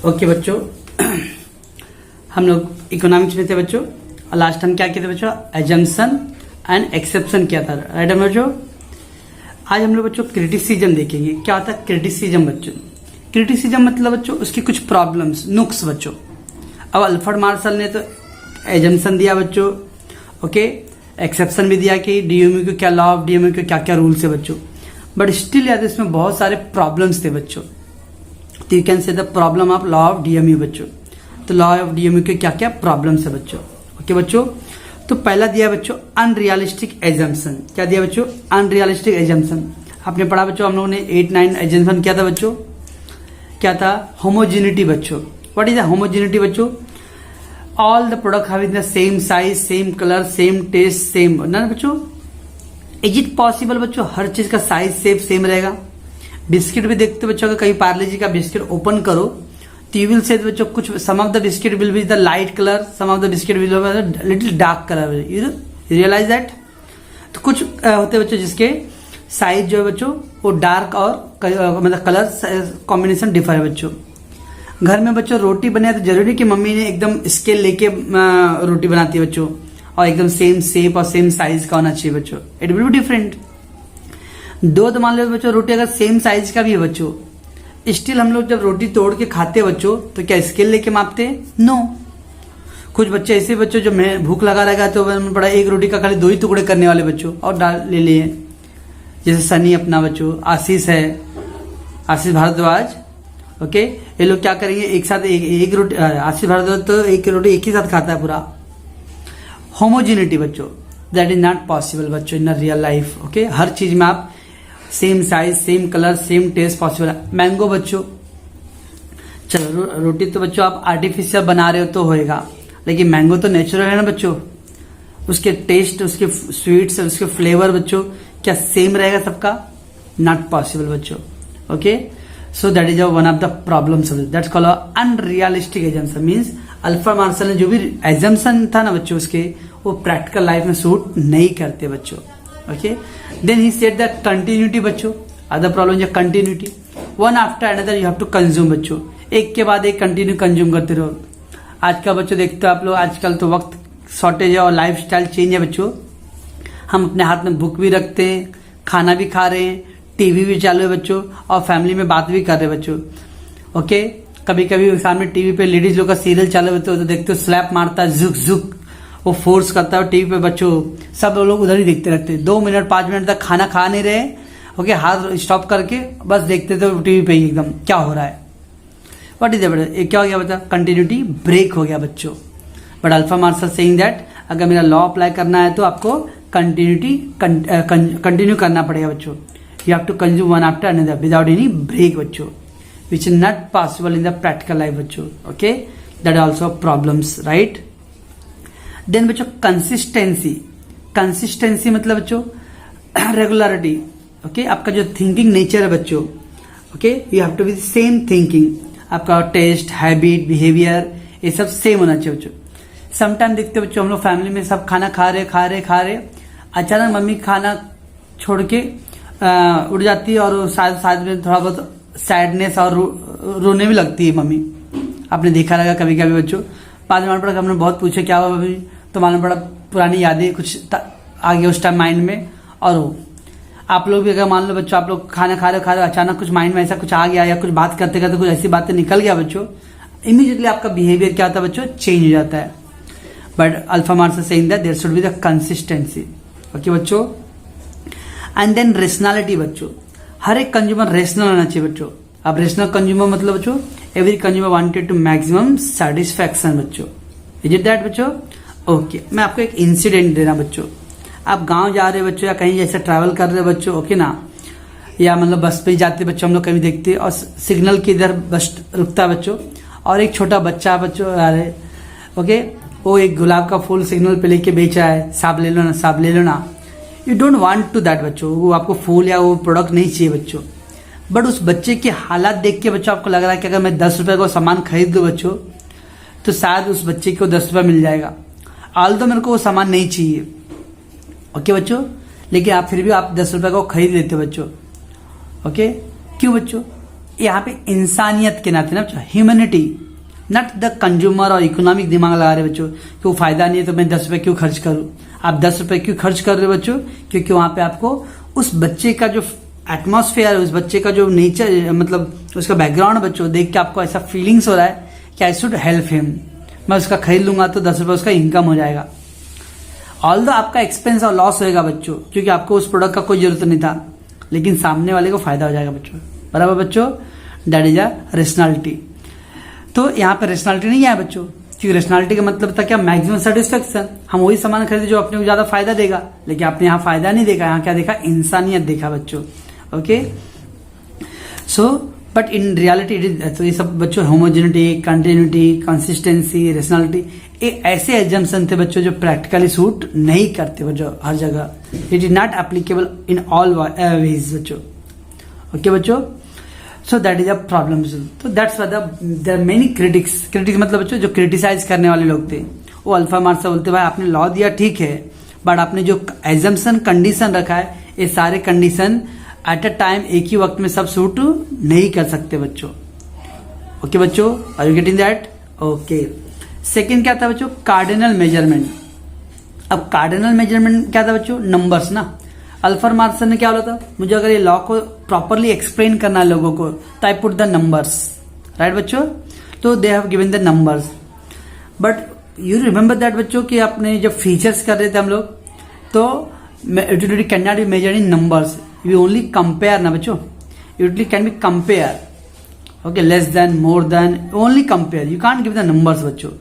Okay बच्चों, हम लोग इकोनॉमिक्स में थे बच्चों, और लास्ट टाइम क्या किया था बच्चों? एजम्पशन एंड एक्सेप्शन किया था, राइट है बच्चों। आज हम लोग बच्चों क्रिटिसिज्म देखेंगे। क्या होता है क्रिटिसिज्म बच्चों? क्रिटिसिज्म मतलब बच्चों उसकी कुछ प्रॉब्लम्स, नुक्स बच्चों। अब अल्फ्रेड मार्शल ने तो एजम्पशन दिया बच्चों, ओके, एक्सेप्शन भी दिया कि डीएमयू के क्या लॉ ऑफ डीएमयू के क्या क्या रूल्स है बच्चों, बट स्टिल याद इसमें बहुत सारे प्रॉब्लम्स थे बच्चों। तो you can say the problem of law of DMU बच्चों। तो लॉ ऑफ डीएमयू के क्या क्या प्रॉब्लम्स है बच्चों, ओके बच्चों। तो पहला दिया बच्चों अनरियलिस्टिक एजम्पशन। क्या दिया बच्चों? Unrealistic assumption. आपने पढ़ा बच्चों, हम लोगों ने 8-9 एजम्पशन किया था बच्चों। क्या था? होमोजेनिटी बच्चों। व्हाट इज द होमोजेनिटी बच्चों? All the product having the same size, same colour, same taste, same ना बच्चों। इज इट पॉसिबल बच्चों हर चीज का साइज शेप सेम रहेगा? बिस्किट भी देखते बच्चों, अगर कहीं पार्ले जी का बिस्किट ओपन करो तो यू विल से बच्चों कुछ some of the biscuit will be the light colour, some of the biscuit will be little dark colour. You realize that? तो कुछ होते बच्चों जिसके साइज जो है बच्चों वो डार्क और मतलब कलर कॉम्बिनेशन डिफर है बच्चों। घर में बच्चों रोटी बने तो जरूरी कि मम्मी ने एकदम स्केल लेके रोटी बनाती है बच्चों, और एकदम सेम शेप और सेम साइज का होना चाहिए बच्चों। It will be different. दो तो मान लो बच्चों रोटी अगर सेम साइज का भी है बच्चों, स्टिल हम लोग जब रोटी तोड़ के खाते हैं बच्चों तो क्या स्केल लेके मापते हैं? नो। कुछ बच्चे ऐसे बच्चों जो मैं भूख लगा रहेगा तो बड़ा एक रोटी का खाली 2 ही टुकड़े करने वाले बच्चों और डाल ले लिए, जैसे सनी अपना बच्चों, आशीष है, आशीष भारद्वाज, ओके। ये लोग क्या करेंगे एक साथ एक रोटी, आशीष भारद्वाज तो एक रोटी एक ही साथ खाता है पूरा। होमोजिनिटी बच्चों, दैट इज नॉट पॉसिबल बच्चों इन रियल लाइफ, ओके। हर चीज में आप same size, same colour, same taste possible है। मैंगो बच्चों, चलो रोटी तो बच्चों आप आर्टिफिशियल बना रहे हो तो होएगा, लेकिन मैंगो तो नेचुरल है ना बच्चों। उसके टेस्ट, उसके स्वीट्स, उसके फ्लेवर बच्चों क्या सेम रहेगा सबका? नॉट पॉसिबल बच्चों, okay. So that is one of the problems, that's called unrealistic assumption. Means Alfred Marshall ने जो भी एजम्पशन था ना बच्चों उसके, वो प्रैक्टिकल लाइफ में सूट नहीं करते बच्चों, okay. Then he said the continuity बच्चों। अदर प्रॉब्लम जो continuity, one after another you have to consume बच्चों, एक के बाद एक कंटिन्यू कंज्यूम करते रहो। आज का बच्चों देखते हो आप लोग, आजकल तो वक्त शॉर्टेज है और लाइफ स्टाइल चेंज है बच्चों। हम अपने हाथ में बुक भी रखते हैं, खाना भी खा रहे हैं, टीवी भी चालू है बच्चों, और फैमिली में बात भी कर रहे हैं बच्चों, ओके। कभी कभी सामने टीवी पे लेडीज लोग का सीरियल चालू होते हो तो देखते हो स्लैप मारता है, जुक जुक, वो फोर्स करता है टीवी पे बच्चों। सब लोग उधर ही देखते रहते हैं, 2 मिनट 5 मिनट तक खाना खा नहीं रहे, ओके, हाथ स्टॉप करके बस देखते थे टीवी पे ही एकदम क्या हो रहा है। What is that? क्या हो गया बच्चा? कंटिन्यूटी ब्रेक हो गया बच्चों। But Alfred Marshall saying that अगर मेरा लॉ अप्लाई करना है तो आपको कंटिन्यूटी कंटिन्यू करना पड़ेगा बच्चों। You have to consume one after another without any break बच्चों, which is not possible in the practical life बच्चों, okay. That also problems, right. Then बच्चों कंसिस्टेंसी। कंसिस्टेंसी मतलब बच्चों रेगुलरिटी, ओके। आपका जो थिंकिंग नेचर है बच्चों, okay, you have to be same thinking. आपका टेस्ट, हैबिट, बिहेवियर ये सब सेम होना चाहिए बच्चों। समटाइम देखते बच्चों हम लोग फैमिली में सब खाना खा रहे, अचानक मम्मी खाना छोड़ के उठ जाती है और शायद में थोड़ा बहुत सैडनेस और रोने भी लगती है मम्मी। आपने देखा रहेगा कभी कभी बच्चों। बाद में मालूम पड़ा, हमने बहुत पूछे क्या हुआ मम्मी, तो मालूम पड़ा पुरानी यादें कुछ आ गई उस टाइम माइंड में। और वो आप लोग भी अगर मान लो बच्चों आप लोग खाना खा रहे हो, अचानक कुछ माइंड में ऐसा कुछ आ गया या कुछ बात करते करते कुछ ऐसी बातें निकल गया बच्चों, इमीडिएटली आपका बिहेवियर क्या होता है बच्चों? चेंज हो जाता है। But Alfred Marshall saying that there should be the consistency, okay बच्चों। एंड देन रेशनैलिटी बच्चों, हर एक कंज्यूमर रेशनल होना चाहिए बच्चों। अब रेशनल कंज्यूमर मतलब बच्चों every consumer wanted to maximum satisfaction बच्चों। इज इट दैट बच्चों? ओके। मैं आपको एक इंसिडेंट दे रहा बच्चों। आप गांव जा रहे बच्चों या कहीं जैसे ट्रैवल कर रहे बच्चों, ओके ना, या मतलब बस पे जाते बच्चों हम लोग कभी देखते और सिग्नल के इधर बस रुकता है बच्चों, और एक छोटा बच्चा बच्चों आ रहे, ओके, वो एक गुलाब का फूल सिग्नल पे लेके बेच रहा है, साहब ले लो ना, साहब ले लो ना। You don't want to that बच्चों, वो आपको फूल या वो प्रोडक्ट नहीं चाहिए बच्चों। बट उस बच्चे की हालात देख के बच्चों आपको लग रहा है कि अगर मैं 10 रुपए का सामान खरीद लूं बच्चों तो शायद उस बच्चे को 10 रुपए मिल जाएगा, आल्दो मेरे को वो सामान नहीं चाहिए, ओके बच्चों। लेकिन आप फिर भी आप 10 रुपए का खरीद लेते बच्चों, ओके। क्यों बच्चों? यहाँ पे इंसानियत के नाते ना बच्चों, ह्यूमैनिटी, नॉट द कंज्यूमर और इकोनॉमिक दिमाग लगा रहे बच्चों कि वो फायदा नहीं है तो मैं 10 रुपए क्यों खर्च करूं। आप 10 रुपए क्यों खर्च कर रहे हो बच्चों? क्योंकि वहां पे आपको उस बच्चे का जो एटमॉस्फेयर, उस बच्चे का जो नेचर, मतलब उसका बैकग्राउंड बच्चों देख के आपको ऐसा फीलिंग्स हो रहा है कि आई शुड हेल्प हिम, मैं उसका खरीद लूंगा तो 10 रुपए उसका इनकम हो जाएगा। ऑल्दो आपका एक्सपेंस और लॉस होएगा बच्चों, क्योंकि आपको उस प्रोडक्ट का कोई जरूरत नहीं था, लेकिन सामने वाले को फायदा हो जाएगा बच्चों। बराबर बच्चों, दैट इज अ रेशनैलिटी। तो यहाँ पे रेशनैलिटी नहीं है बच्चों, क्योंकि रेशनैलिटी का मतलब था क्या? Maximum satisfaction. हम वही सामान खरीदे जो अपने को ज्यादा फायदा देगा, लेकिन आपने यहाँ फायदा नहीं देखा, यहाँ क्या देखा? इंसानियत देखा बच्चों। Okay, so but in reality it is, तो ये सब बच्चों होमोजेनिटी, कंटिन्यूटी, कंसिस्टेंसी, रेशनैलिटी, ये ऐसे एजम्पशन थे बच्चों जो प्रैक्टिकली सूट नहीं करते बच्चों हर जगह। It is not applicable in all ways बच्चों। ओके बच्चों, so that is a problem. तो that's why there are many critics. Critics मतलब बच्चों जो क्रिटिसाइज करने वाले लोग थे, वो अल्फा मार्क्स से बोलते भाई आपने लॉ दिया ठीक है, बट आपने जो एजम्पशन कंडीशन रखा है, ये सारे कंडीशन एट अ टाइम एक ही वक्त में सब सूट नहीं कर सकते बच्चों। ओके बच्चों, are you getting that? Okay, second क्या था बच्चों? Cardinal measurement. अब कार्डिनल मेजरमेंट क्या था बच्चों? नंबर्स ना। अल्फा मार्क्स ने क्या बोला था? मुझे अगर ये लॉ को प्रॉपरली एक्सप्लेन करना है लोगों को, तो I put the numbers, right बच्चों? तो they have given the numbers, but you remember that बच्चों कि अपने जब फीचर्स कर रहे थे हम लोग, तो utility can not be measured in numbers, we only compare ना बच्चों। Utility can be compare, okay, less than, more than, only compare, you can't give the numbers बच्चों।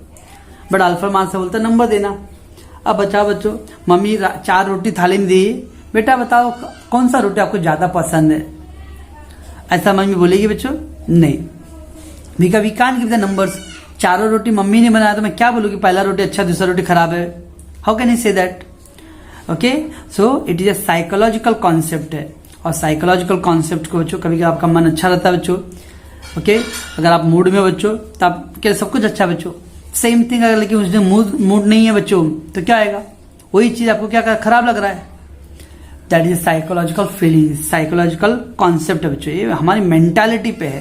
बट अल्फा मार्क्स से बोलता नंबर देना। अब बचाओ बच्चों, मम्मी 4 रोटी थाली में दी, बेटा बताओ कौन सा रोटी आपको ज्यादा पसंद है? ऐसा मम्मी बोलेगी बच्चों? नहीं, because we can't give the numbers. चारों रोटी मम्मी ने बनाया तो मैं क्या बोलूँ कि पहला रोटी अच्छा, दूसरा रोटी खराब है? How can you say that? Okay, so it is a psychological concept है, और साइकोलॉजिकल कॉन्सेप्ट को बच्चों कभी आपका मन अच्छा रहता है बच्चों। ओके, अगर आप मूड में बच्चों तो आपके सब कुछ अच्छा बच्चों। सेम थिंग अगर लेकिन उस दिन मूड नहीं है बच्चों, तो क्या आएगा? वही चीज आपको क्या खराब लग रहा है। That is psychological feeling, psychological concept है बच्चों, ये हमारी मेंटालिटी पे है।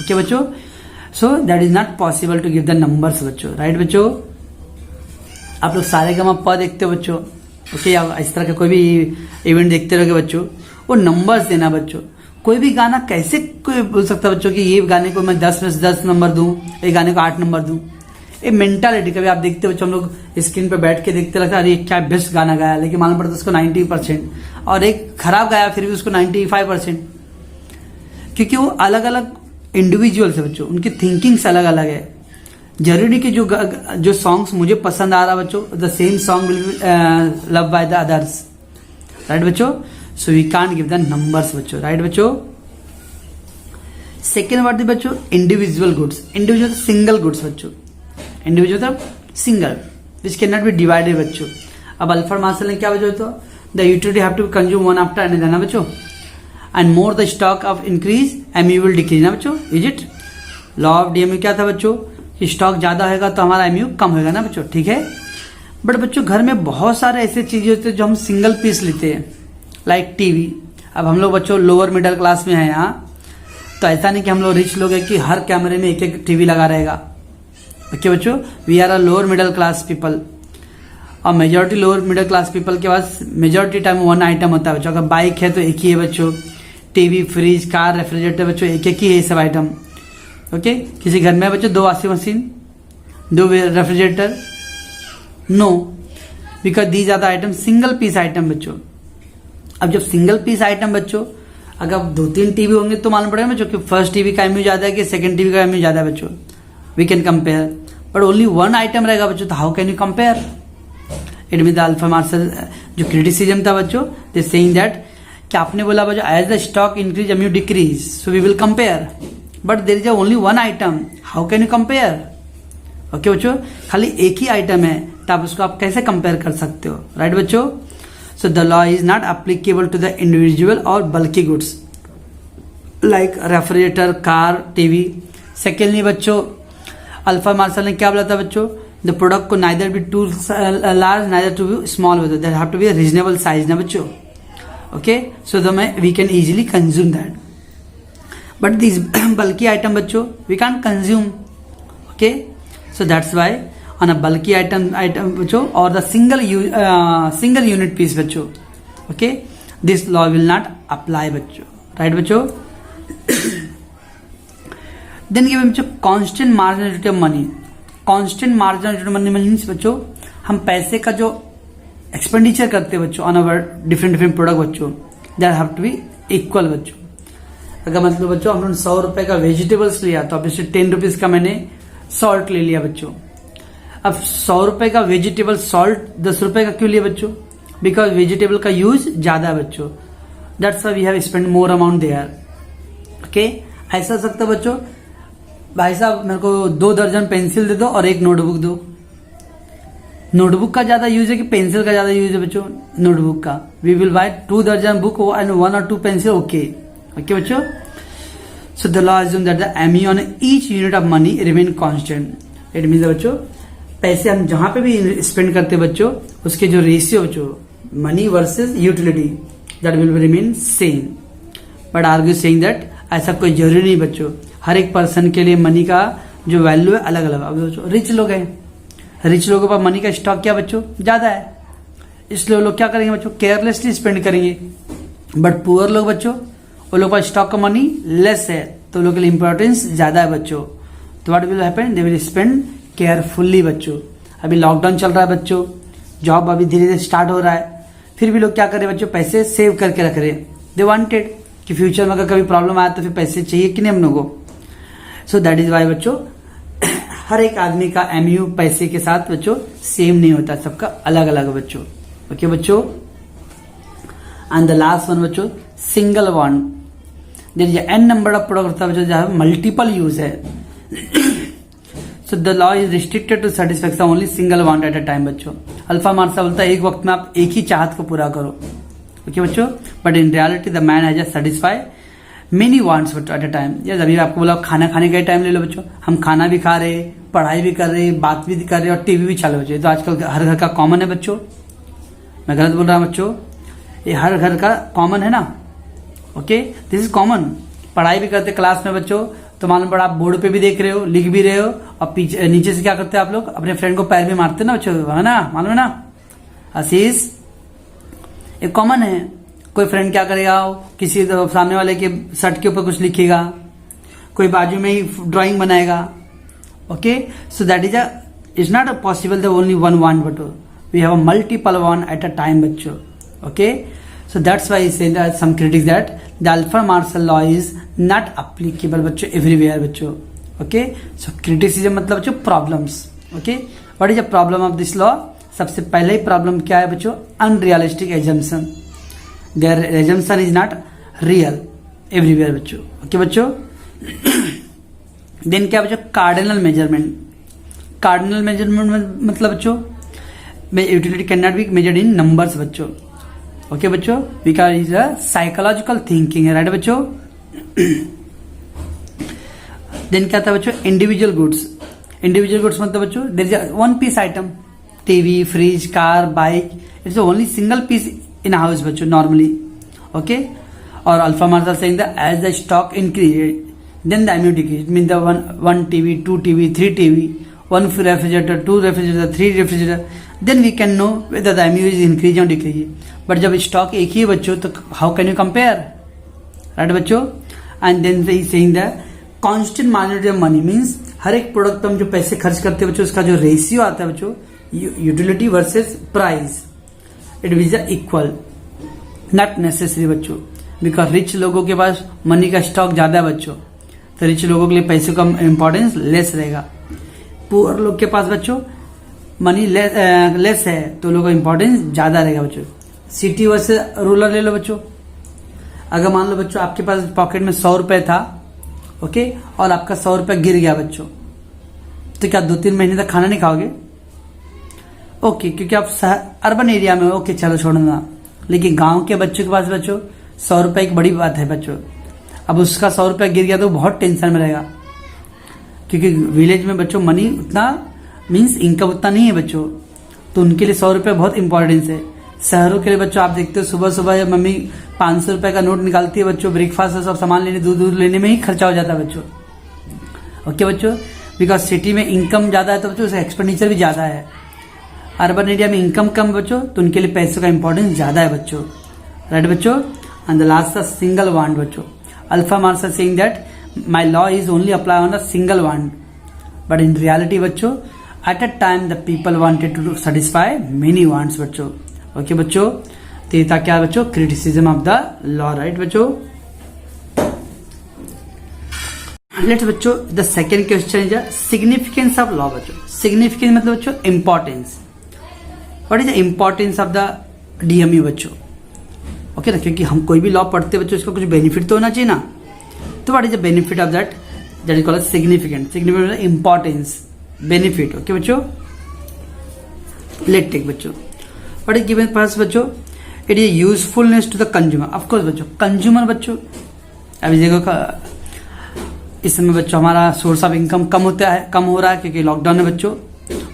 ओके बच्चों, so that is not possible to give the numbers बच्चों, राइट बच्चों? आप लोग सारेगामा देखते हो बच्चों, ओके, या इस तरह का कोई भी इवेंट देखते रहोगे बच्चों, वो नंबर्स देना बच्चों। कोई भी गाना कैसे कोई बोल सकता है बच्चों कि ये गाने को मैं 10 में से 10 नंबर दूं, ये गाने को 8 नंबर दूं? ये मेंटालिटी। कभी आप देखते हो बच्चों, हम लोग स्क्रीन पे बैठ के देखते रहते हैं, अरे क्या बेस्ट गाना गाया, लेकिन मालूम पड़ता उसको 90%, और एक खराब गाया फिर भी उसको 95%, क्योंकि वो अलग अलग इंडिविजुअल्स है बच्चों, उनकी थिंकिंग्स अलग अलग है। जरूरी कि जो सॉन्ग्स मुझे पसंद आ रहा बच्चों, the same song will be love by the others, right बच्चों? So we can't give the numbers बच्चों, राइट बच्चों? सेकेंड वर्ड बच्चों individual goods. Individual single goods बच्चों, इंडिविजुअल मतलब single, which can not be divided बच्चों। अब अल्फा Marshall ने क्या बच्चों? तो the utility have to consume one after another ना बच्चों, and more the stock of increase MU will decrease ना बच्चों, is it? Law of DMU क्या था बच्चों? स्टॉक ज्यादा होगा तो हमारा एमयू कम होगा ना बच्चों, ठीक है? बट बच्चों घर में बहुत सारे ऐसे चीजें होते हैं जो हम सिंगल पीस लेते हैं, लाइक टीवी। अब हम लोग बच्चों लोअर मिडिल क्लास में है यहाँ, तो ऐसा नहीं कि हम लोग रिच लोग हैं कि हर कैमरे में एक एक टीवी लगा रहेगा। ओके बच्चों, we are a lower middle class people, और majority lower middle class people के पास मेजोरिटी टाइम वन आइटम होता है बच्चों। अगर बाइक है तो एक ही है बच्चों, टीवी, फ्रिज, कार, रेफ्रिजरेटर बच्चों एक एक ही है ये सब आइटम। ओके, किसी घर में बच्चों 2 washing machine, 2 refrigerator? No, because these are the item single piece item बच्चों। अब जब सिंगल पीस आइटम बच्चों, अगर 2-3 टीवी होंगे तो मालूम पड़ेगा बच्चों कि फर्स्ट टीवी का एमयू ज्यादा है कि सेकंड टीवी का एमयू ज्यादा है बच्चों, we can compare. But only one item रहेगा बच्चों, तो how can you compare? It mean the अल्फा मार्क्स जो क्रिटिसिज्म था बच्चों, दे सेइंग दैट कि आपने बोला बच्चों as the stock increase MU decrease, so we will compare, but there is only one item, how can you compare? Okay बच्चों, खाली एक ही आइटम है तो आप उसको आप कैसे कंपेयर कर सकते हो, राइट बच्चों? So the law is not applicable to the individual और bulky goods like refrigerator, car, TV. Secondly बच्चों अल्फा मार्शल ने क्या बोला था बच्चों? द प्रोडक्ट को neither be too large neither to be small, there have to be reasonable size ना बच्चों। Okay, so we can easily consume that. But this bulky item बच्चों we can consume, okay, so that's why on a बल्कि item बच्चों और the single unit piece बच्चों, okay, this law will not apply बच्चों, right बच्चों। Then given बच्चों constant marginal of money. Constant marginal money means बच्चों हम पैसे का जो एक्सपेंडिचर करते हैं बच्चों ऑन अवर डिफरेंट प्रोडक्ट बच्चों, that have to be equal बच्चों। अगर मतलब बच्चों हमने 100 रुपए का वेजिटेबल्स लिया तो ऑब्वियसली 10 रुपीज का मैंने सॉल्ट ले लिया बच्चों। अब 100 रुपए का वेजिटेबल सॉल्ट 10 रुपए का क्यों लिया बच्चों? बिकॉज वेजिटेबल का यूज ज्यादा है बच्चों, that's why we have spend more amount there, okay. ऐसा हो सकता है बच्चों भाई साहब मेरे को 2 दर्जन पेंसिल दे दो और 1 नोटबुक दो। नोटबुक का ज्यादा यूज है कि पेंसिल का ज्यादा यूज है बच्चों? नोटबुक का। वी विल बाय 2 दर्जन book and 1 or 2 pencil, okay okay बच्चों। So the law assume that the ME on each unit of money remain constant. It means बच्चों पैसे हम जहां पे भी स्पेंड करते बच्चों उसके जो रेशियो बच्चों money versus utility that will remain same. But argue saying that ऐसा कोई जरूरी नहीं बच्चों, हर एक पर्सन के लिए मनी का जो वैल्यू है अलग अलग। अब बच्चों रिच लोग हैं, रिच लोगों के पास मनी का स्टॉक क्या बच्चों ज्यादा है, इसलिए वो लोग क्या करेंगे बच्चों केयरलेसली स्पेंड करेंगे। बट पुअर लोग बच्चों वो लोग का स्टॉक का मनी लेस है तो लोग के लिए इंपॉर्टेंस ज्यादा है बच्चों, तो what will happen they will spend carefully बच्चों। अभी लॉकडाउन चल रहा है बच्चों, जॉब अभी धीरे धीरे स्टार्ट हो रहा है, फिर भी लोग क्या करें बच्चों पैसे सेव करके रख रहे हैं। दे वांटेड कि फ्यूचर में अगर कभी प्रॉब्लम आया तो फिर पैसे चाहिए कि नहीं हम लोगों को। सो दैट इज वाई बच्चों हर एक आदमी का एमयू पैसे के साथ बच्चों सेम नहीं होता, सबका अलग अलग बच्चों, ओके बच्चों। एंड द लास्ट वन बच्चों सिंगल वन, जैसे एन नंबर ऑफ प्रोडक्ट होता है बच्चों जहां मल्टीपल यूज है। So the law is restricted to satisfaction only single want at a time बच्चों। अल्फा मार्सा बोलता है एक वक्त में आप एक ही चाहत को पूरा करो, ओके बच्चों। But in reality the man has satisfy many wants eight a time. या अभी आपको बोला खाना खाने का टाइम ले लो बच्चों, हम खाना भी खा रहे, पढ़ाई भी कर रहे, बात भी कर रहे और टीवी भी चला बच्चों। तो आजकल हर घर का कॉमन है बच्चों, मैं गलत बोल रहा हूं बच्चों? ये हर घर का कॉमन है ना, ओके, दिस इज कॉमन। पढ़ाई भी करते क्लास में बच्चों तो मालूम पड़ा आप बोर्ड पे भी देख रहे हो, लिख भी रहे हो और पीछे नीचे से क्या करते हैं आप लोग अपने फ्रेंड को पैर भी मारते ना बच्चों, है ना, मालूम है ना आशीष? एक कॉमन है। कोई फ्रेंड क्या करेगा किसी सामने वाले के शर्ट के ऊपर कुछ लिखेगा, कोई बाजू में ही ड्राइंग बनाएगा, okay. So that is not possible the only one want but we have a multiple one at a time बच्चों, okay. So that's why I say that some critics that the alpha Marshall law is not applicable बच्चों everywhere बच्चों, okay। So criticism मतलब बच्चों problems, okay। What is the problem of this law? सबसे पहले ही problem क्या है बच्चों? unrealistic assumption, their assumption is not real everywhere बच्चों, okay बच्चों। then क्या बच्चों? cardinal measurement। cardinal measurement मतलब बच्चों utility cannot be measured in numbers बच्चों, ओके बच्चों, because is a psychological thinking है, राइट बच्चों। देन क्या था बच्चों? Individual goods. इंडिविजुअल गुड्स मतलब बच्चों there is one piece item, TV, fridge, car, bike, it's only single piece in house बच्चों नॉर्मली, ओके। और अल्फा Marshall saying that as the stock increase then the MU decrease, mean the one TV, 2 TV, 3 TV, 1 refrigerator, 2 refrigerator, 3 refrigerator, then we can know whether the MU is increase और decrease. But जब stock एक ही है बच्चों तो how can you compare, right बच्चों। And then saying the constant margin of money means हर एक प्रोडक्ट पे हम जो पैसे खर्च करते हैं बच्चों उसका जो रेशियो आता है बच्चों utility versus price, it is equal, not necessary बच्चों, बिकॉज रिच लोगों के पास मनी का स्टॉक ज्यादा है बच्चों, तो रिच लोगों के लिए पैसों का इंपॉर्टेंस लेस रहेगा। पुअर लोग के पास बच्चों मनी लेस है तो लोगों का इंपॉर्टेंस ज्यादा रहेगा बच्चों। सिटी वर्सेस रूरल ले लो बच्चों। अगर मान लो बच्चों आपके पास पॉकेट में 100 रुपए था, ओके, और आपका 100 रुपए गिर गया बच्चों, तो क्या 2-3 महीने तक खाना नहीं खाओगे? ओके, क्योंकि आप अर्बन एरिया में, ओके चलो छोड़ना। लेकिन गांव के बच्चों के पास बच्चों 100 रुपए एक बड़ी बात है बच्चों। अब उसका 100 रुपया गिर गया तो बहुत टेंशन में रहेगा, क्योंकि विलेज में बच्चों मनी उतना मीन्स इनकम उतना नहीं है बच्चों, तो उनके लिए 100 रुपये बहुत इंपॉर्टेंस है। शहरों के लिए बच्चों आप देखते हो सुबह सुबह जब मम्मी 500 रुपए का नोट निकालती है बच्चों, ब्रेकफास्ट और सब सामान लेने, दूध दूध लेने में ही खर्चा हो जाता है बच्चों। ओके बच्चों, बिकॉज सिटी में इनकम ज्यादा है तो बच्चों उसका एक्सपेंडिचर भी ज्यादा है। अर्बन एरिया में इनकम कम बच्चों, तो उनके लिए पैसों का इंपॉर्टेंस ज्यादा है बच्चों। राइट बच्चों, and the last the single want बच्चों। अल्फा Marshall are saying that my law is only apply on a single want, but in reality बच्चों at a time the people wanted to satisfy many wants बच्चों। Okay बच्चों, तो ये था क्या बच्चों, criticism of the law. Right बच्चों, let's बच्चों the second question is significance of law बच्चों। सिग्निफिकेंस मतलब बच्चों importance. What is the importance of the DMU बच्चों? ओके ना, क्योंकि हम कोई भी लॉ पढ़ते बच्चों इसका कुछ बेनिफिट तो होना चाहिए ना। तो what is the benefit of that is called significant. Significant importance, benefit. Okay बच्चों, लेट टेक बच्चों व्हाट इज गिवन फर्स्ट बच्चों, it is usefulness to the consumer. Of course बच्चों कंज्यूमर बच्चों, अभी देखो इस समय बच्चों हमारा सोर्स ऑफ इनकम कम होता है, कम हो रहा है क्योंकि लॉकडाउन है बच्चों।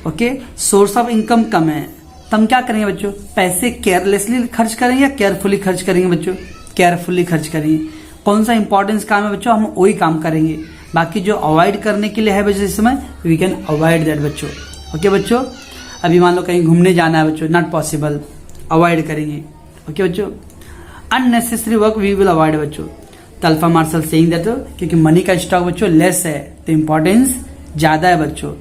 ओके, सोर्स ऑफ इनकम कम है तो हम क्या करेंगे बच्चों, पैसे केयरलेसली खर्च करेंगे या केयरफुली खर्च करेंगे बच्चों? केयरफुली खर्च करेंगे। कौन सा इंपॉर्टेंस काम है बच्चों, हम वही काम करेंगे। बाकी जो अवॉइड करने के लिए है बच्चों इस समय, वी कैन अवॉइड दैट बच्चों। ओके बच्चों, अभी मान लो कहीं घूमने जाना है बच्चों, नॉट पॉसिबल, अवॉइड करेंगे। ओके बच्चों, unnecessary work we will avoid बच्चों। तो अल्फा मार्शल सेइंग दैट, क्योंकि मनी का स्टॉक बच्चों लेस है तो इंपॉर्टेंस ज्यादा है बच्चों।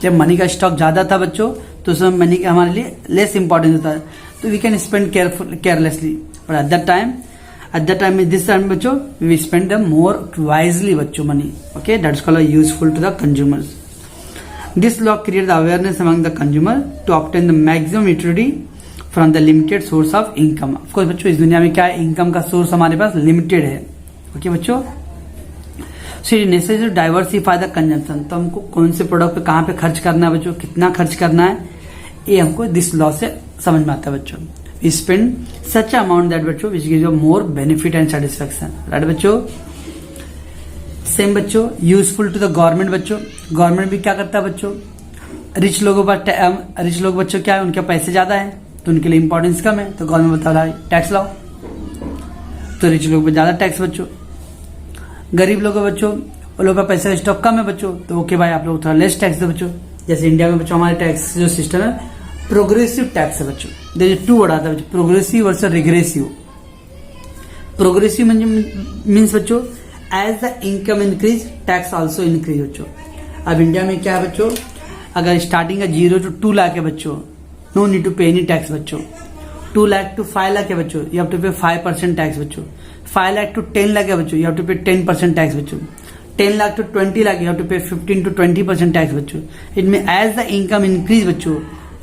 जब मनी का स्टॉक ज्यादा था बच्चों तो उसमें मनी का हमारे लिए लेस इंपॉर्टेंस होता है, तो we can spend carelessly, but at that time this time बच्चों we spend the more wisely बच्चों money. Okay, that's called useful to the consumers. This law create the awareness among the consumer to obtain the maximum utility from the limited source of income. Of course बच्चों इस दुनिया में क्या है, income का source हमारे पास limited है। Okay बच्चों, so it necessary to diversify the consumption. तो हमको कौन से प्रोडक्ट पे कहाँ पे खर्च करना है बच्चों, कितना खर्च करना है, ये हमको दिस लॉ से समझ में आता है बच्चों। We spend such amount that बच्चों which gives you more benefit and satisfaction. Right बच्चों, सेम बच्चों यूजफुल टू द गवर्नमेंट बच्चों। गवर्नमेंट भी क्या करता है बच्चों, रिच लोगों पर रिच लोग बच्चों क्या है, उनके पैसे ज्यादा है तो उनके लिए इंपॉर्टेंस कम है, तो गवर्नमेंट बता रहा है टैक्स लाओ, तो रिच लोग पे ज्यादा टैक्स बच्चों। गरीब लोग बच्चों, वो लोग का पैसा का स्टॉक कम है बच्चों, तो ओके भाई आप लोग थोड़ा लेस टैक्स दो बच्चों। जैसे इंडिया में बच्चों हमारे टैक्स जो सिस्टम है प्रोग्रेसिव टैक्स है बच्चों। देखिए टू वर्ड आता है बच्चों, progressive versus regressive. Progressive means बच्चों as the income increase tax also increase बच्चों। अब इंडिया में क्या है बच्चों, अगर स्टार्टिंग का 0 to 2 लाख है बच्चों, नो नीड टू पे एनी टैक्स बच्चों। 2 लाख to 5 लाख है बच्चों, यू हैव टू पे 5% टैक्स बच्चों। 5 लाख to 10 लाख है बच्चों, you have to pay 10% tax बच्चों। 10 lakh to 20 lakh you have to pay 15 to 20% tax बच्चों। इट में एज द इनकम इंक्रीज बच्चों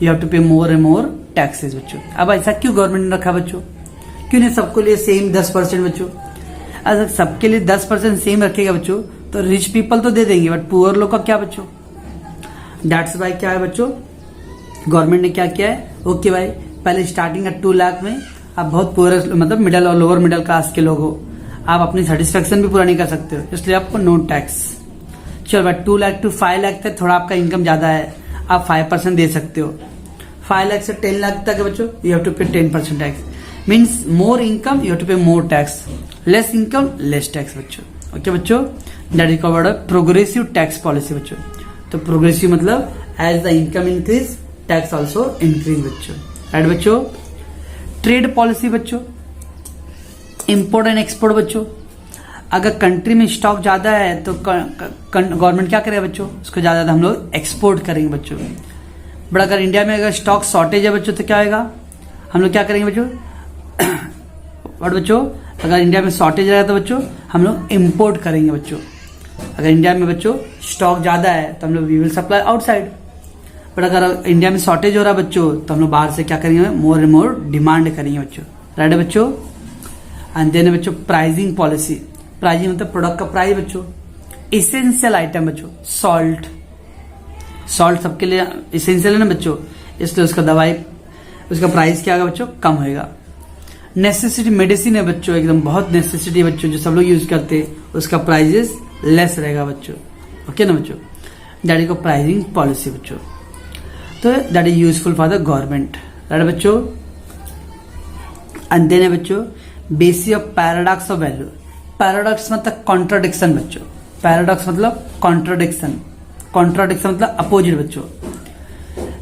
you have to pay more and more taxes बच्चों। अब ऐसा क्यों गवर्नमेंट ने रखा बच्चों, क्यों नहीं सबको लिए सेम 10% बच्चों? अगर सबके लिए 10% सेम रखेगा बच्चों तो रिच पीपल तो दे देंगे, बट पुअर लोग का क्या बच्चों? दैट्स वाई क्या है बच्चों, गवर्नमेंट ने क्या किया है, ओके भाई पहले स्टार्टिंग का 2 लाख में आप बहुत पुअर मतलब मिडिल और लोअर मिडिल क्लास के लोग हो, आप अपनी सेटिस्फेक्शन भी पूरा नहीं कर सकते हो, इसलिए आपको नो टैक्स। चलो भाई 2 लाख to 5 लाख तक थोड़ा आपका इनकम ज्यादा है, आप 5% दे सकते हो। 5 लाख से 10 लाख तक है बच्चों, you have to pay 10% tax. Means more income you have to pay more tax, less income less tax बच्चों। ओके बच्चों, that is called progressive tax policy बच्चों। तो प्रोग्रेसिव मतलब as the income increase tax also increase बच्चों। Right बच्चों, trade policy बच्चों, import and export बच्चों। अगर कंट्री में स्टॉक ज्यादा है तो गवर्नमेंट क्या करेगा बच्चों, उसको ज्यादा हम लोग एक्सपोर्ट करेंगे बच्चों। बट अगर इंडिया में अगर स्टॉक शॉर्टेज है बच्चों तो क्या होगा, हम लोग क्या करेंगे बच्चों बट बच्चों अगर इंडिया में शॉर्टेज रहेगा तो बच्चों हम लोग इम्पोर्ट करेंगे बच्चों। अगर इंडिया में बच्चों स्टॉक ज्यादा है तो हम लोग we will supply outside. But अगर इंडिया में शॉर्टेज हो रहा है बच्चों तो हम लोग बाहर से क्या करेंगे, मोर एंड मोर डिमांड करेंगे बच्चों। राइट बच्चों, एंड देन बच्चों प्राइसिंग पॉलिसी। प्राइसिंग मतलब प्रोडक्ट का प्राइस बच्चों। इसेंशियल आइटम बच्चों, सॉल्ट, सॉल्ट सबके लिए इसेंशियल है ना बच्चों, इसलिए उसका दवाई उसका प्राइस क्या होगा बच्चों, कम होगा। नेसेसिटी मेडिसिन है बच्चों, एकदम बहुत नेसेसिटी बच्चों जो सब लोग यूज करते हैं, उसका प्राइजेस लेस रहेगा बच्चों। ओके ना बच्चों, दैट इज प्राइसिंग पॉलिसी बच्चों। तो that is useful for the government. Right बच्चों, एंड देन है बच्चों basis of paradox of value. Paradox मतलब कॉन्ट्राडिक्शन बच्चों, पैराडॉक्स मतलब कॉन्ट्राडिक्शन, कॉन्ट्राडिक्शन मतलब अपोजिट बच्चों।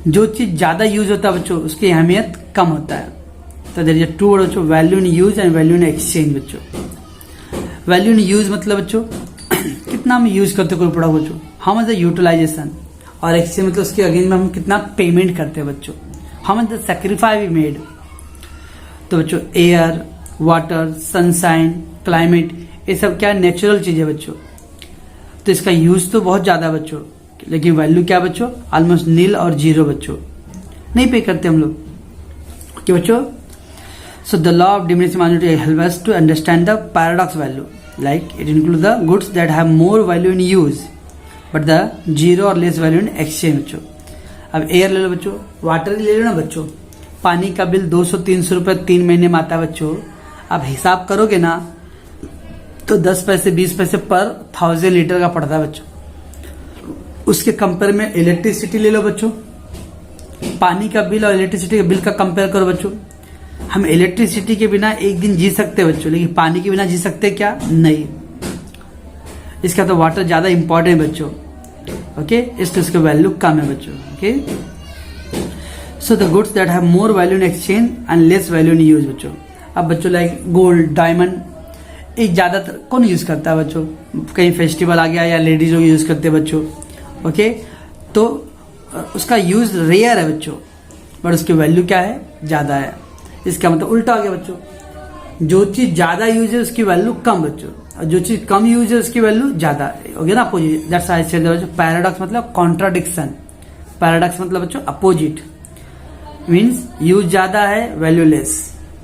जो चीज ज्यादा यूज होता है बच्चों उसकी अहमियत कम होता है। तो देयर इज टू वर्ड बच्चों, value in use and value in exchange बच्चों। वैल्यू इन यूज मतलब बच्चों कितना हम यूज करते कोई प्रोडक्ट बच्चों, हाउ मच द यूटिलाइजेशन, और एक्सचेंज मतलब उसके अगेंस्ट में हम कितना पेमेंट करते हैं बच्चों, how much the sacrifice we made. तो बच्चों एयर, वाटर, सनशाइन, क्लाइमेट, ये सब क्या नेचुरल चीज है बच्चों। तो इसका यूज तो बहुत ज्यादा बच्चों, लेकिन वैल्यू क्या बच्चों, ऑलमोस्ट नील और जीरो बच्चों, नहीं पे करते हम लोग कि बच्चों। So the law of diminishing minority help us to understand the paradox value, like it include the goods that have more value in use but the zero or less value in exchange बच्चों। अब air ले लो बच्चों, water ले लो ना बच्चों, पानी का बिल 200-300 रुपए 3 महीने में आता है बच्चों। अब हिसाब करोगे ना तो 10 पैसे 20 पैसे पर 1000 लीटर का पड़ता है बच्चों। उसके कंपेयर में इलेक्ट्रिसिटी ले लो बच्चों, पानी का बिल और इलेक्ट्रिसिटी के बिल का कंपेयर करो बच्चों। हम इलेक्ट्रिसिटी के बिना एक दिन जी सकते हैं बच्चों, लेकिन पानी के बिना जी सकते क्या, नहीं। इसका तो वाटर ज्यादा इंपॉर्टेंट है बच्चों, ओके, इसलिए उसका वैल्यू कम है बच्चों, okay. So the goods that have more value in exchange and less value in use बच्चों। अब बच्चों लाइक गोल्ड, डायमंड, एक ज्यादातर कौन यूज करता है बच्चों, कहीं फेस्टिवल आ गया या लेडीज लोग यूज करते हैं बच्चों, ओके। तो उसका यूज रेयर है बच्चों, बट उसकी वैल्यू क्या है, ज्यादा है। इसका मतलब उल्टा हो गया बच्चों, जो चीज ज्यादा यूज है उसकी वैल्यू कम बच्चों, और जो चीज कम यूज है उसकी वैल्यू ज्यादा हो गया ना, अपोजिट। दैट्स आई सेड बच्चों पैराडॉक्स मतलब कॉन्ट्राडिक्शन, पैराडॉक्स मतलब बच्चों अपोजिट, मीन्स यूज ज्यादा है वैल्यू लेस,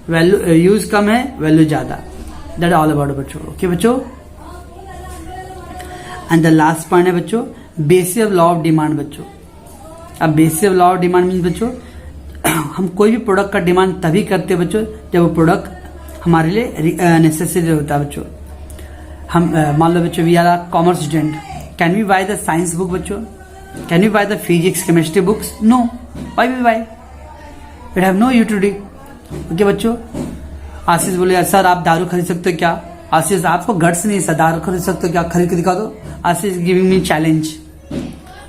वैल्यू यूज कम है वैल्यू ज्यादा। दैट ऑल अबाउट बच्चों, ओके बच्चों। एंड द लास्ट पॉइंट है बच्चों basis of law of demand बच्चों। अब basis of law of demand means बच्चों हम कोई भी प्रोडक्ट का डिमांड तभी करते हैं बच्चों जब वो प्रोडक्ट हमारे लिए नेसेसरी होता है बच्चों। हम मान लो बच्चों we are a commerce student, can we buy the science book बच्चों, can we buy the physics chemistry books, no, why we buy, it have no utility, okay बच्चों। आशीष बोले सर आप दारू खरीद सकते हो क्या, आशीष आपको गट्स नहीं सर, दारू खरीद सकते हो क्या, खरीद के दिखा दो। आशीष गिविंग मी चैलेंज,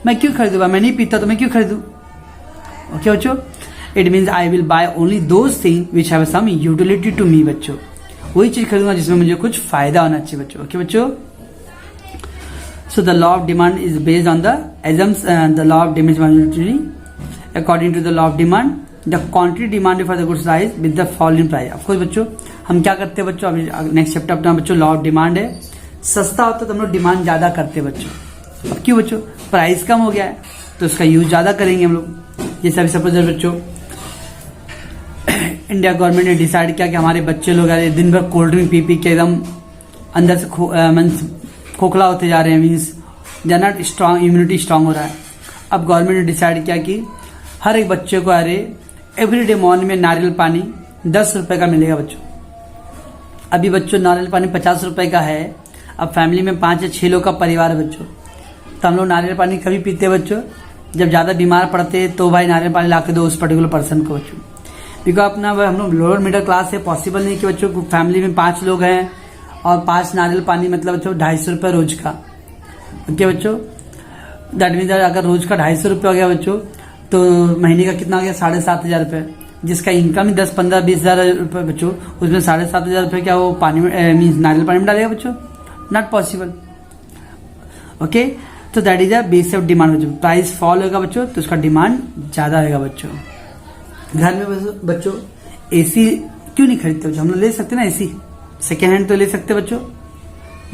मैं क्यों खरीदूंगा, मैं नहीं पीता तो मैं क्यों खरीदू, ओके बच्चों। It means I will buy only those thing which have some utility to me बच्चों, वही चीज खरीदूंगा जिसमें मुझे कुछ फायदा होना चाहिए बच्चों, ओके बच्चों। So the law of demand is based on the assumptions, the law of demand according to the law of demand the quantity demand for the goods rise with the fall in price. Of course बच्चों हम क्या करते हैं बच्चों, अभी next chapter अपना बच्चों law of demand है। सस्ता होता है तो हम लोग डिमांड ज्यादा करते हैं बच्चों। अब क्यों बच्चों, प्राइस कम हो गया है तो उसका यूज ज्यादा करेंगे हम लोग। जैसे अभी सपोज बच्चों इंडिया गवर्नमेंट ने डिसाइड किया कि हमारे बच्चे लोग दिन भर कोल्ड ड्रिंक पी पी के एकदम अंदर से खोखला होते जा रहे हैं, means they are not strong, immunity strong हो रहा है। अब गवर्नमेंट ने डिसाइड किया कि हर एक बच्चे को एवरीडे मॉर्निंग में नारियल पानी 10 रुपए का मिलेगा बच्चों। अभी बच्चों नारियल पानी 50 रुपए का है, अब फैमिली में 5 या 6 लोग का परिवार है बच्चों, तो हम लोग नारियल पानी कभी पीते हैं बच्चों, जब ज्यादा बीमार पड़ते तो भाई नारियल पानी ला के दो उस पर्टिकुलर पर्सन को बच्चों। बिकॉज अपना हम लोग लोअर मिडिल क्लास है, पॉसिबल नहीं कि बच्चों को फैमिली में 5 लोग हैं और 5 नारियल पानी मतलब बच्चों 250 रुपए रोज का, ओके बच्चों। दैट मीन्स अगर रोज का 250 रुपये हो गया बच्चों तो महीने का कितना हो गया, 7,500 रुपए। जिसका इनकम ही 10, 15, 20 हजार रुपए बच्चों, उसमें 7,500 रुपए क्या वो पानी में मीन्स नारियल पानी में डालेगा बच्चों, नॉट पॉसिबल, ओके। तो that is a base of demand बच्चों। प्राइस फॉल होगा बच्चों तो उसका डिमांड ज्यादा होगा बच्चों। घर में बच्चों एसी क्यों नहीं खरीदते बच्चों, हम लोग ले सकते ना एसी, सेकेंड हैंड तो ले सकते बच्चों,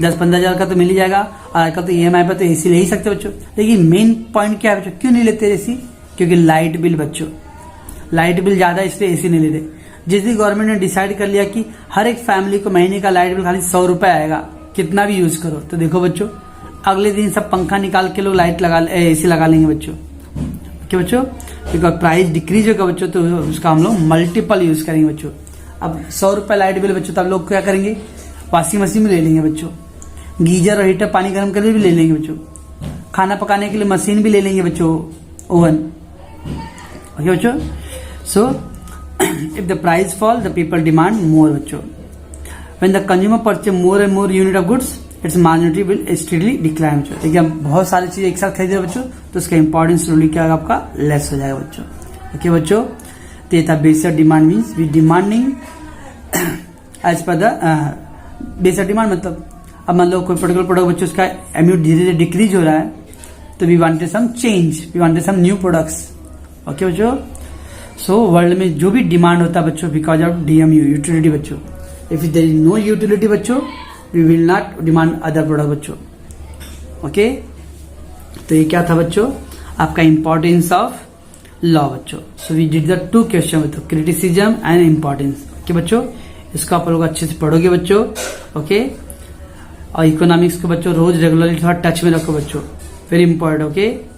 10-15 हजार का तो मिल ही जाएगा, और आजकल तो EMI पर तो एसी ले ही सकते बच्चों। लेकिन मेन पॉइंट क्या है बच्चों, क्यों नहीं लेते एसी, क्योंकि लाइट बिल बच्चों, लाइट बिल ज्यादा इसलिए एसी नहीं लेते। जिस दिन गवर्नमेंट ने डिसाइड कर लिया कि हर एक फैमिली को महीने का लाइट बिल खाली 100 रुपए आएगा, कितना भी यूज करो, तो देखो बच्चों अगले दिन सब पंखा निकाल के लोग लाइट लगा एसी लगा लेंगे बच्चों, ओके बच्चों। बिकॉज प्राइस डिक्रीज होगा बच्चों तो उसका हम लोग मल्टीपल यूज करेंगे बच्चों। अब 100 रुपए लाइट बिल बच्चों, तब लोग क्या करेंगे, वॉशिंग मशीन भी ले लेंगे बच्चों, गीजर और हीटर पानी गर्म करने भी ले लेंगे बच्चों, खाना पकाने के लिए मशीन भी ले लेंगे बच्चों, ओवन, ओके बच्चों। So if the price fall the people demand more बच्चों, when the consumer purchase more and more unit of goods its marginality will steadily decline बच्चों। ठीक है, बहुत सारी चीजें एक साथ खरीदे बच्चों तो उसका इंपॉर्टेंस स्लोली क्या होगा आपका लेस हो जाएगा बच्चों। ओके बच्चों, तो ये था basic demand means we demanding as per the basic demand. मतलब अब मान लो कोई पर्टिकुलर प्रोडक्ट बच्चों उसका एम्यूट धीरे धीरे डिक्रीज हो रहा है तो we wanted some change, we wanted some new products. Okay बच्चों, सो वर्ल्ड में जो भी डिमांड होता है बच्चों बिकॉज ऑफ DMU यूटिलिटी बच्चों, if there is no utility बच्चों we will not demand other product बच्चों। ओके, तो ये क्या था बच्चों आपका इंपॉर्टेंस ऑफ लॉ बच्चों। So we did the 2 question बच्चों, क्रिटिसिज्म एंड इंपॉर्टेंस। ओके बच्चों, इसको आप लोग अच्छे से पढ़ोगे बच्चों। ओके, और इकोनॉमिक्स को बच्चों रोज रेगुलरली थोड़ा टच में रखो बच्चों, वेरी इंपॉर्टेंट। ओके।